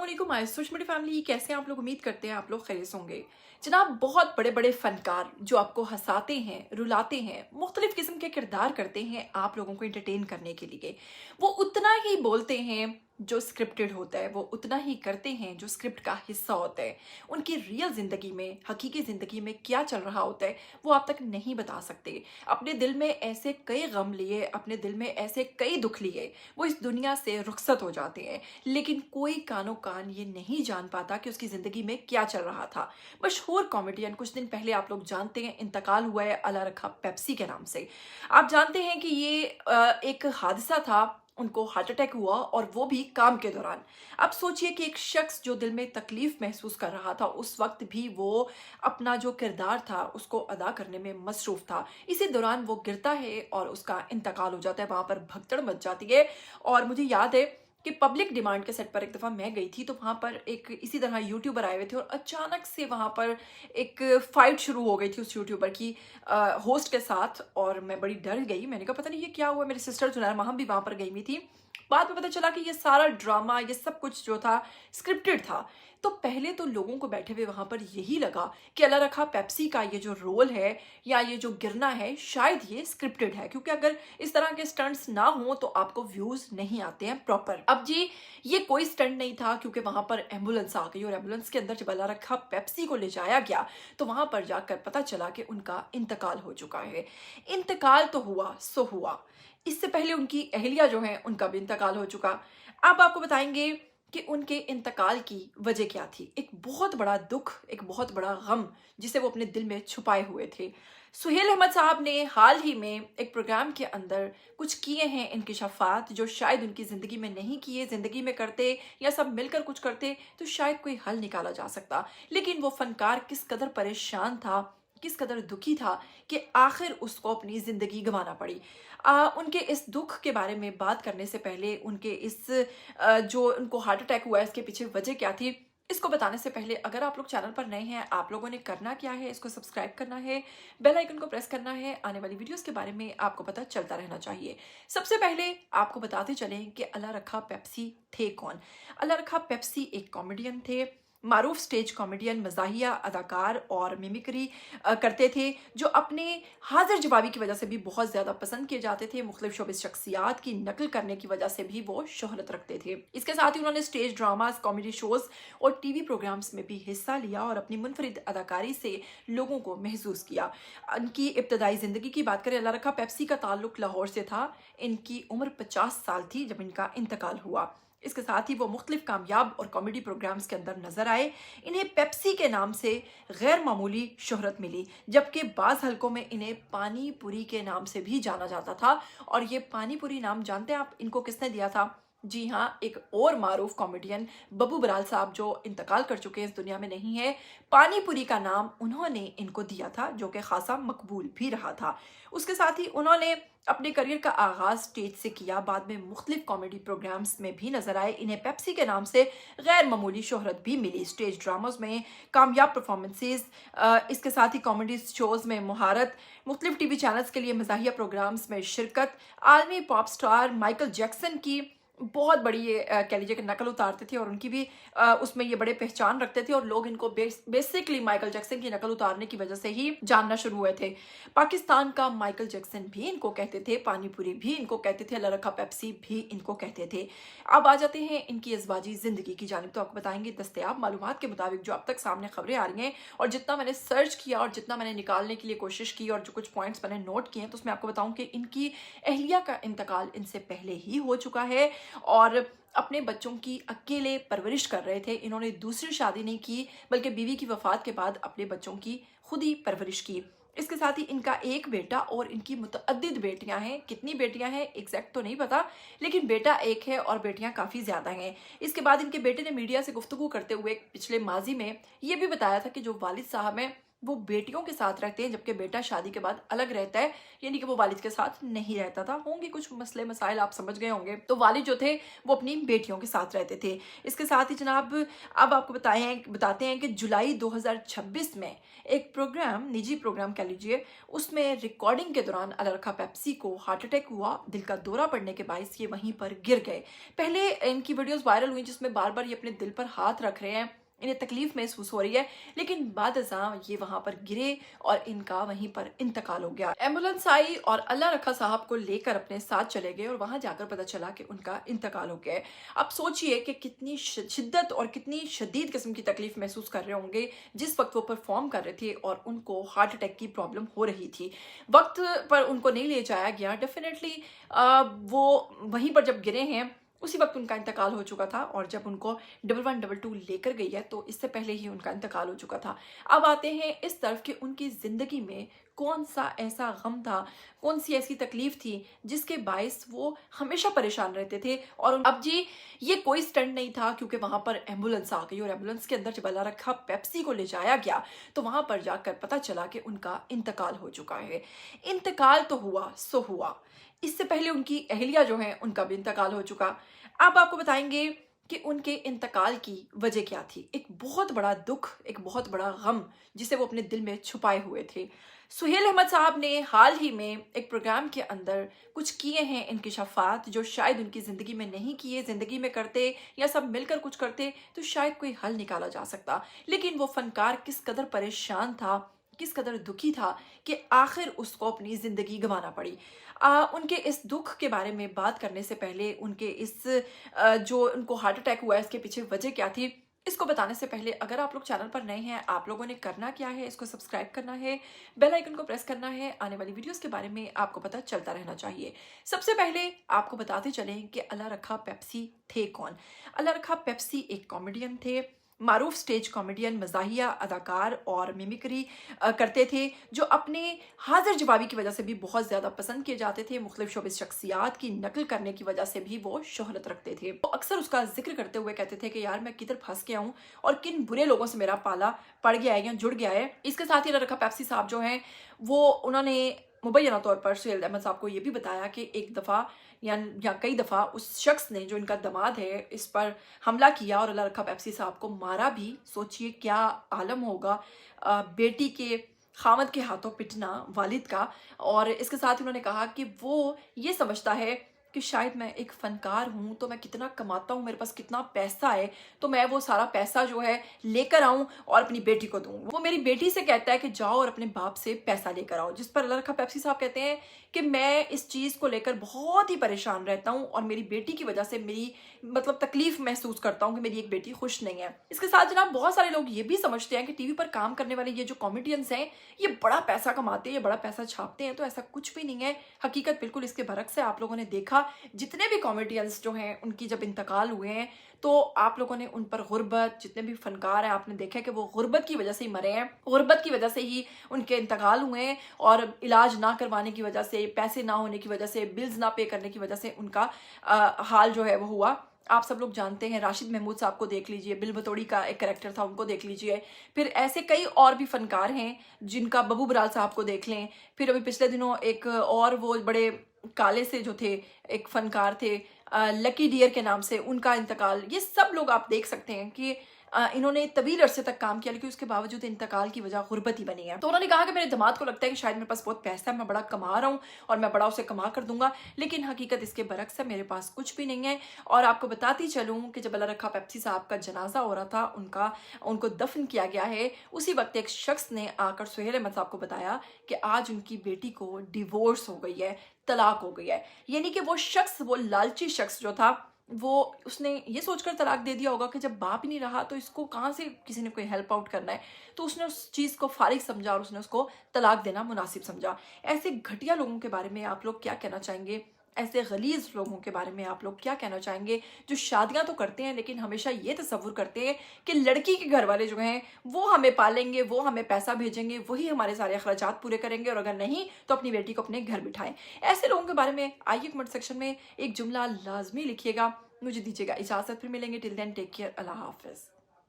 अस्सलामुअलैकुम my social media family, कैसे हैं आप लोग। उम्मीद करते हैं आप लोग खैरियत से होंगे। जनाब, बहुत बड़े बड़े फनकार जो आपको हंसाते हैं, रुलाते हैं, मुख्तलिफ किस्म के किरदार करते हैं आप लोगों को एंटरटेन करने के लिए, वो उतना ही बोलते हैं जो स्क्रिप्टेड होता है, वो उतना ही करते हैं जो स्क्रिप्ट का हिस्सा होता है। उनकी रियल ज़िंदगी में, हकीकी ज़िंदगी में क्या चल रहा होता है वो आप तक नहीं बता सकते। अपने दिल में ऐसे कई गम लिए, अपने दिल में ऐसे कई दुख लिए, वो इस दुनिया से रुखसत हो जाते हैं, लेकिन कोई कानो कान ये नहीं जान पाता कि उसकी ज़िंदगी में क्या चल रहा था। मशहूर कॉमेडियन कुछ दिन पहले आप लोग जानते हैं इंतकाल हुआ है अल्लाह रखा पेप्सी के नाम से। आप जानते हैं कि ये एक हादसा था, उनको हार्ट अटैक हुआ और वो भी काम के दौरान। अब सोचिए कि एक शख्स जो दिल में तकलीफ महसूस कर रहा था, उस वक्त भी वो अपना जो किरदार था उसको अदा करने में मसरूफ था। इसी दौरान वो गिरता है और उसका इंतकाल हो जाता है। वहाँ पर भगदड़ मच जाती है। और मुझे याद है कि पब्लिक डिमांड के सेट पर एक दफ़ा मैं गई थी, तो वहाँ पर एक इसी तरह यूट्यूबर आए हुए थे और अचानक से वहाँ पर एक फाइट शुरू हो गई थी उस यूट्यूबर की होस्ट के साथ। और मैं बड़ी डर गई, मैंने कहा पता नहीं ये क्या हुआ। मेरी सिस्टर जुनैर हम भी वहाँ पर गई हुई थी। बाद में पता चला कि ये सारा ड्रामा, ये सब कुछ जो था स्क्रिप्टेड था। तो पहले तो लोगों को बैठे हुए वहाँ पर यही लगा कि अल्लाह रखा पेप्सी का ये जो रोल है या ये जो गिरना है शायद ये स्क्रिप्टेड है, क्योंकि अगर इस तरह के स्टंट्स ना हो तो आपको व्यूज नहीं आते हैं प्रॉपर। अब जी, ये कोई स्टंट नहीं था, क्योंकि वहां पर एम्बुलेंस आ गई और एम्बुलेंस के अंदर जब अल्लाह रखा पेप्सी को ले जाया गया तो वहां पर जाकर पता चला कि उनका इंतकाल हो चुका है। इंतकाल तो हुआ सो हुआ, इससे पहले उनकी अहलिया जो है उनका भी इंतकाल हो चुका। अब आपको बताएंगे कि उनके इंतकाल की वजह क्या थी। एक बहुत बड़ा दुख, एक बहुत बड़ा गम जिसे वो अपने दिल में छुपाए हुए थे। सुहेल अहमद साहब ने हाल ही में एक प्रोग्राम के अंदर कुछ किए हैं इंकिशाफात, जो शायद उनकी ज़िंदगी में नहीं किए। ज़िंदगी में करते या सब मिलकर कुछ करते तो शायद कोई हल निकाला जा सकता, लेकिन वो फनकार किस कदर परेशान था, किस कदर दुखी था कि आखिर उसको अपनी ज़िंदगी गंवाना पड़ी। उनके इस दुख के बारे में बात करने से पहले, उनके इस जो उनको हार्ट अटैक हुआ है इसके पीछे वजह क्या थी, इसको बताने से पहले अगर आप लोग चैनल पर नए हैं, आप लोगों ने करना क्या है, इसको सब्सक्राइब करना है, बेल आइकन को प्रेस करना है। आने वाली वीडियोस के बारे में आपको पता चलता रहना चाहिए। सबसे पहले आपको बताते चलें कि अल्लाह रखा पेप्सी थे कौन। अल्लाह रखा पेप्सी एक कॉमेडियन थे, मारूफ स्टेज कॉमेडियन, मज़ाहिया अदाकार और मिमिक्री करते थे, जो अपने हाजिर जवाबी की वजह से भी बहुत ज़्यादा पसंद किए जाते थे। मुख्तलिफ शोबिस शख्सियात की नकल करने की वजह से भी वो शोहरत रखते थे। इसके साथ ही उन्होंने स्टेज ड्रामास, कॉमेडी शोज़ और टीवी प्रोग्राम्स में भी हिस्सा लिया और अपनी मुनफरिद अदाकारी से लोगों को महसूस किया। इनकी इब्तदाई ज़िंदगी की बात करें, अल्लाह रखा पेप्सी का ताल्लुक लाहौर से था। इनकी उम्र 50 साल थी जब इनका इंतकाल हुआ। इसके साथ ही वो मुख्तलिफ कामयाब और कॉमेडी प्रोग्राम्स के अंदर नजर आए। इन्हें पेप्सी के नाम से गैर मामूली शोहरत मिली, जबकि बाज़ हलकों में इन्हें पानी पुरी के नाम से भी जाना जाता था। और ये पानी पुरी नाम जानते हैं आप इनको किसने दिया था? जी हाँ, एक और मारूफ कॉमेडियन बब्बू बराल साहब जो इंतकाल कर चुके हैं, इस दुनिया में नहीं है। पानीपुरी का नाम उन्होंने इनको दिया था, जो कि खासा मकबूल भी रहा था। उसके साथ ही उन्होंने अपने करियर का आगाज स्टेज से किया, बाद में मुख्तलिफ कॉमेडी प्रोग्राम्स में भी नजर आए। इन्हें पेप्सी के नाम से गैर मामूली शोहरत भी मिली, स्टेज ड्रामास में कामयाब परफॉर्मेंसेज, इसके साथ ही कॉमेडी शोज में महारत, मुख्तलिफ टीवी चैनल्स के लिए मज़ाहिया प्रोग्राम्स में शिरकत, आलमी पॉप स्टार माइकल जैक्सन की बहुत बड़ी ये कह लीजिए कि नकल उतारते थे और उनकी भी उसमें ये बड़े पहचान रखते थे। और लोग इनको बेसिकली माइकल जैक्सन की नकल उतारने की वजह से ही जानना शुरू हुए थे। पाकिस्तान का माइकल जैक्सन भी इनको कहते थे, पानीपुरी भी इनको कहते थे, अल्लाह रखा पेप्सी भी इनको कहते थे। अब आ जाते हैं इनकी अज़वाजी ज़िंदगी की जानिब। तो आपको बताएंगे दस्तयाब मालूमात के मुताबिक जो अब तक सामने खबरें आ रही हैं और जितना मैंने सर्च किया और जितना मैंने निकालने के लिए कोशिश की और जो कुछ पॉइंट्स मैंने नोट किए हैं, तो उसमें आपको बताऊं कि इनकी अहलिया का इंतकाल इनसे पहले ही हो चुका है और अपने बच्चों की अकेले परवरिश कर रहे थे। इन्होंने दूसरी शादी नहीं की, बल्कि बीवी की वफात के बाद अपने बच्चों की खुद ही परवरिश की। इसके साथ ही इनका एक बेटा और इनकी मुतअद्दिद बेटियां हैं। कितनी बेटियां हैं एग्जैक्ट तो नहीं पता, लेकिन बेटा एक है और बेटियां काफ़ी ज़्यादा हैं। इसके बाद इनके बेटे ने मीडिया से गुफ्तगू करते हुए पिछले माजी में ये भी बताया था कि जो वालिद साहब हैं वो बेटियों के साथ रहते हैं, जबकि बेटा शादी के बाद अलग रहता है, यानी कि वो वालिद के साथ नहीं रहता था। होंगे कुछ मसले मसाइल, आप समझ गए होंगे। तो वालिद जो थे वो अपनी बेटियों के साथ रहते थे। इसके साथ ही जनाब अब आपको बताते हैं कि जुलाई 2026 में एक प्रोग्राम, निजी प्रोग्राम कह लीजिए, उसमें रिकॉर्डिंग के दौरान अल्लाह रखा पेप्सी को हार्ट अटैक हुआ। दिल का दौरा पड़ने के बायस ये वहीं पर गिर गए। पहले इनकी वीडियोस वायरल हुई जिसमें बार बार ये अपने दिल पर हाथ रख रहे हैं, इन्हें तकलीफ महसूस हो रही है, लेकिन बाद ये वहां पर गिरे और इनका वहीं पर इंतकाल हो गया। एम्बुलेंस आई और अल्लाह रखा साहब को लेकर अपने साथ चले गए और वहां जाकर पता चला कि उनका इंतकाल हो गया है। अब सोचिए कि कितनी शिद्दत और कितनी शदीद किस्म की तकलीफ महसूस कर रहे होंगे जिस वक्त वो परफॉर्म कर रहे थे और उनको हार्ट अटैक की प्रॉब्लम हो रही थी। वक्त पर उनको नहीं ले जाया गया। डेफिनेटली वो वहीं पर जब गिरे हैं उसी वक्त उनका इंतकाल हो चुका था, और जब उनको 1112 लेकर गई है तो इससे पहले ही उनका इंतकाल हो चुका था। अब आते हैं इस तरफ कि उनकी जिंदगी में कौन सा ऐसा गम था, कौन सी ऐसी तकलीफ थी जिसके बायस वो हमेशा परेशान रहते थे। और अब जी ये कोई स्टंट नहीं था, क्योंकि वहां पर एम्बुलेंस आ गई और एम्बुलेंस के अंदर जब अल्लाह रखा पेप्सी को ले जाया गया तो वहां पर जाकर पता चला कि उनका इंतकाल हो चुका है। इंतकाल तो हुआ सो हुआ, इससे पहले उनकी अहलिया जो है उनका भी इंतकाल हो चुका। अब आपको बताएंगे कि उनके इंतकाल की वजह क्या थी। एक बहुत बड़ा दुख, एक बहुत बड़ा गम जिसे वो अपने दिल में छुपाए हुए थे। सुहेल अहमद साहब ने हाल ही में एक प्रोग्राम के अंदर कुछ किए हैं इंकिशाफात जो शायद उनकी ज़िंदगी में नहीं किए। ज़िंदगी में करते या सब मिलकर कुछ करते तो शायद कोई हल निकाला जा सकता, लेकिन वो फनकार किस कदर परेशान था, किस कदर दुखी था कि आखिर उसको अपनी ज़िंदगी गंवाना पड़ी। उनके इस दुख के बारे में बात करने से पहले, उनके इस जो उनको हार्ट अटैक हुआ है इसके पीछे वजह क्या थी, इसको बताने से पहले अगर आप लोग चैनल पर नए हैं, आप लोगों ने करना क्या है, इसको सब्सक्राइब करना है, बेल आइकन को प्रेस करना है। आने वाली वीडियोस के बारे में आपको पता चलता रहना चाहिए। सबसे पहले आपको बताते चलें कि अल्लाह रखा पेप्सी थे कौन। अल्लाह रखा पेप्सी एक कॉमेडियन थे, मारूफ स्टेज कॉमेडियन, मज़ाहिया अदाकार और मिमिक्री करते थे, जो अपने हाजिर जवाबी की वजह से भी बहुत ज़्यादा पसंद किए जाते थे। मुख्तलिफ शोबिस शख्सियात की नकल करने की वजह से भी वो शोहरत रखते थे। वो अक्सर उसका जिक्र करते हुए कहते थे कि यार मैं किधर फंस गया हूँ और किन बुरे लोगों से मेरा पाला पड़ गया है या जुड़ गया है। इसके साथ ही अल्लाह रखा पेप्सी साहब जो हैं वो उन्होंने मुबैना तौर पर सुहेल अहमद साहब को ये भी बताया कि एक दफ़ा या कई दफ़ा उस शख्स ने, जो इनका दामाद है, इस पर हमला किया और अल्लाह रखा पेप्सी साहब को मारा भी। सोचिए क्या आलम होगा बेटी के खामद के हाथों पिटना वालिद का। और इसके साथ उन्होंने कहा कि वो ये समझता है कि शायद मैं एक फ़नकार हूँ तो मैं कितना कमाता हूँ, मेरे पास कितना पैसा है, तो मैं वो सारा पैसा जो है लेकर आऊँ और अपनी बेटी को दूँ। वो मेरी बेटी से कहता है कि जाओ और अपने बाप से पैसा लेकर आओ, जिस पर अल्लाह रखा पेप्सी साहब कहते हैं कि मैं इस चीज़ को लेकर बहुत ही परेशान रहता हूँ और मेरी बेटी की वजह से मेरी तकलीफ महसूस करता हूँ कि मेरी एक बेटी खुश नहीं है। इसके साथ जनाब बहुत सारे लोग ये भी समझते हैं कि टीवी पर काम करने वाले ये जो कॉमेडियंस हैं ये बड़ा पैसा कमाते हैं, ये बड़ा पैसा छापते हैं, तो ऐसा कुछ भी नहीं है। हकीकत बिल्कुल इसके बरक्स है। आप लोगों ने देखा जितने भी कॉमेडियंस जो हैं उनकी जब इंतकाल हुए हैं तो आप लोगों ने उन पर गुर्बत, जितने भी फनकार हैं आपने देखा कि वो गुर्बत की वजह से ही मरे हैं, गुर्बत की वजह से ही उनके इंतकाल हुए हैं और इलाज ना करवाने की वजह से, पैसे ना होने की वजह से, बिल्स ना पे करने की वजह से उनका हाल जो है वो हुआ। आप सब लोग जानते हैं राशिद महमूद साहब को देख लीजिए, बिल बतौड़ी का एक कैरेक्टर था, उनको देख लीजिए। फिर ऐसे कई और भी फनकार हैं जिनका, बबू बराल साहब को देख लें। फिर अभी पिछले दिनों एक और वो बड़े काले से जो थे एक फनकार थे लकी डियर के नाम से, उनका इंतकाल। ये सब लोग आप देख सकते हैं कि इन्होंने तवील अरसे तक काम किया लेकिन उसके बावजूद इंतकाल की वजह गुर्बत ही बनी है। तो उन्होंने कहा कि मेरे दामाद को लगता है कि शायद मेरे पास बहुत पैसा है, मैं बड़ा कमा रहा हूँ और मैं बड़ा उसे कमा कर दूंगा, लेकिन हकीकत इसके बरक्स है, मेरे पास कुछ भी नहीं है। और आपको बताती चलूँ कि जब अल्लाह रखा पेप्सी साहब का जनाजा हो रहा था, उनको दफन किया गया है, उसी वक्त एक शख्स ने आकर सुहेल अहमद साहब को बताया कि आज उनकी बेटी को डिवोर्स हो गई है, तलाक हो गई है। यानी कि वो शख्स, वो लालची शख्स जो था, वो उसने ये सोचकर तलाक दे दिया होगा कि जब बाप ही नहीं रहा तो इसको कहाँ से किसी ने कोई हेल्प आउट करना है, तो उसने उस चीज़ को फारिग समझा और उसने उसको तलाक देना मुनासिब समझा। ऐसे घटिया लोगों के बारे में आप लोग क्या कहना चाहेंगे? ऐसे गलीज लोगों के बारे में आप लोग क्या कहना चाहेंगे जो शादियां तो करते हैं लेकिन हमेशा ये तसव्वुर करते हैं कि लड़की के घर वाले जो हैं वो हमें पालेंगे, वो हमें पैसा भेजेंगे, वही हमारे सारे अखराजात पूरे करेंगे, और अगर नहीं तो अपनी बेटी को अपने घर बिठाएं। ऐसे लोगों के बारे में आइए कमेंट सेक्शन में एक जुमला लाजमी लिखिएगा। मुझे दीजिएगा इजाज़त, फिर मिलेंगे। टिल देन टेक केयर, अल्लाह हाफिज़।